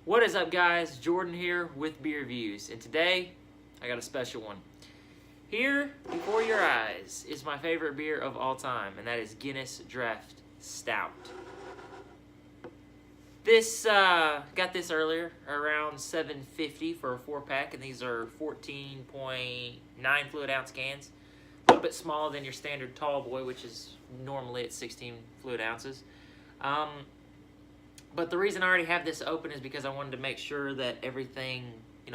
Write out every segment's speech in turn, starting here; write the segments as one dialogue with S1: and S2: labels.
S1: What is up, guys? Jordan here with Beer Reviews, and today I got a special one. Here before your eyes is my favorite beer of all time, and that is Guinness Draught Stout. This got this earlier, around $7.50 for a 4-pack, and these are 14.9 fluid ounce cans. A little bit smaller than your standard tall boy, which is normally at 16 fluid ounces. But the reason I already have this open is because I wanted to make sure that everything,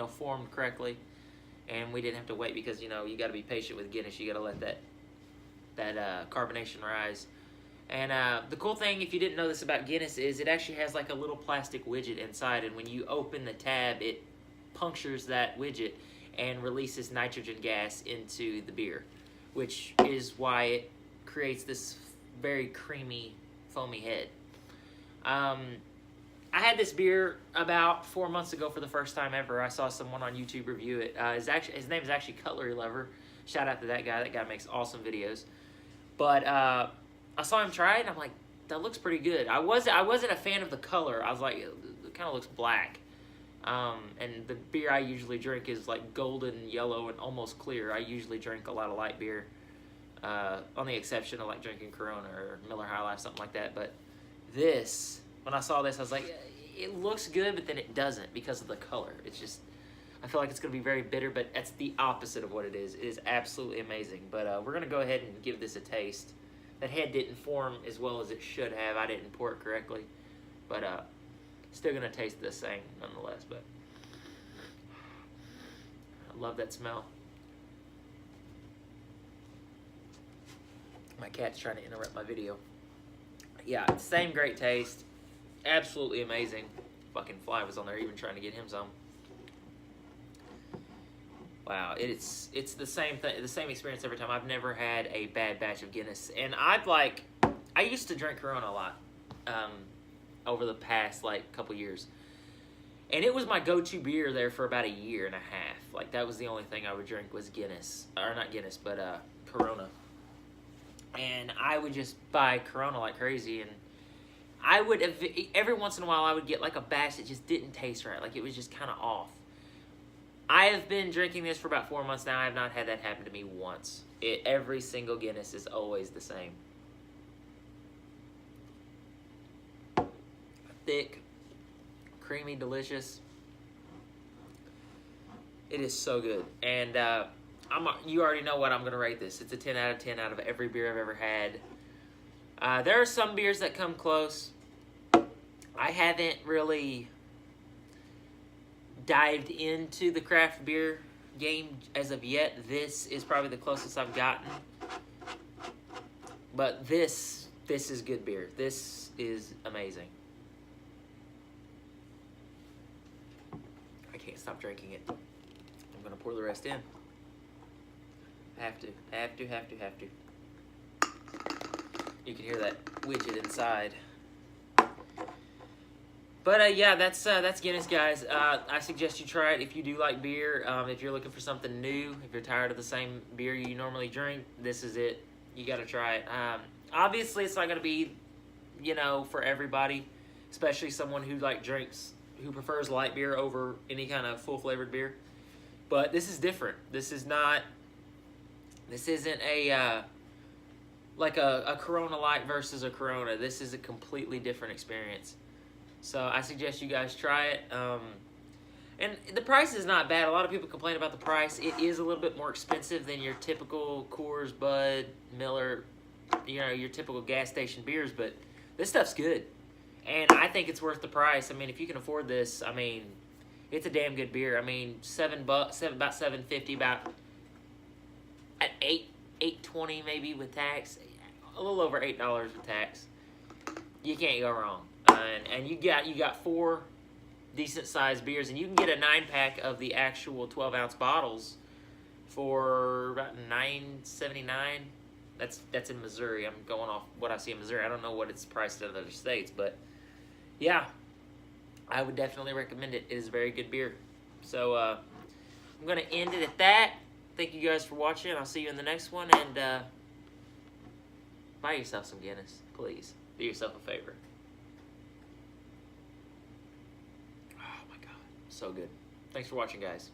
S1: formed correctly, and we didn't have to wait because, you got to be patient with Guinness. You got to let that carbonation rise. And the cool thing, if you didn't know this about Guinness, is it actually has like a little plastic widget inside, and when you open the tab, it punctures that widget and releases nitrogen gas into the beer, which is why it creates this very creamy, foamy head. I had this beer about 4 months ago for the first time ever. I saw someone on YouTube review it. His name is actually Cutlery Lover. Shout out to that guy. That guy makes awesome videos. But I saw him try it, and I'm like, that looks pretty good. I wasn't a fan of the color. I was like, it kind of looks black. And the beer I usually drink is like golden yellow and almost clear. I usually drink a lot of light beer, on the exception of like drinking Corona or Miller High Life, something like that. But this, when I saw this, I was like, it looks good, but then it doesn't because of the color. It's just, I feel like it's going to be very bitter, but that's the opposite of what it is. It is absolutely amazing. But we're going to go ahead and give this a taste. That head didn't form as well as it should have. I didn't pour it correctly. But still going to taste this thing nonetheless. But I love that smell. My cat's trying to interrupt my video. Yeah, same great taste. Absolutely amazing. Fucking fly was on there even trying to get him some. Wow, it's the same thing, the same experience every time. I've never had a bad batch of Guinness. And I used to drink Corona a lot over the past couple years. And it was my go-to beer there for about a year and a half. Like, that was the only thing I would drink was Guinness. Or not Guinness, but Corona. And I would just buy Corona like crazy, and I would, every once in a while, I would get like a batch that just didn't taste right. Like, it was just kind of off. I have been drinking this for about 4 months now. I have not had that happen to me once. Every single Guinness is always the same. Thick, creamy, delicious. It is so good. And you already know what I'm going to rate this. It's a 10 out of 10 out of every beer I've ever had. There are some beers that come close. I haven't really dived into the craft beer game as of yet. This is probably the closest I've gotten. But this is good beer. This is amazing. I can't stop drinking it. I'm going to pour the rest in. Have to. You can hear that widget inside. But yeah, that's Guinness, guys. I suggest you try it if you do like beer. If you're looking for something new, if you're tired of the same beer you normally drink, this is it. You got to try it. Obviously, it's not going to be, for everybody, especially someone who who prefers light beer over any kind of full flavored beer. But this is different. This isn't a Corona Light versus a Corona. This is a completely different experience. So I suggest you guys try it. And the price is not bad. A lot of people complain about the price. It is a little bit more expensive than your typical Coors, Bud, Miller, your typical gas station beers. But this stuff's good. And I think it's worth the price. I mean, if you can afford this, it's a damn good beer. about $7.50, about at $8.20 maybe with tax. A little over $8 with tax. You can't go wrong. And you got 4 decent sized beers, and you can get a 9-pack of the actual 12-ounce bottles for about $9.79. That's in Missouri. I'm going off what I see in Missouri. I don't know what it's priced in other states, but yeah, I would definitely recommend it. It is a very good beer. So I'm going to end it at that. Thank you guys for watching. I'll see you in the next one, and buy yourself some Guinness, please. Do yourself a favor. Oh So good. Thanks for watching, guys.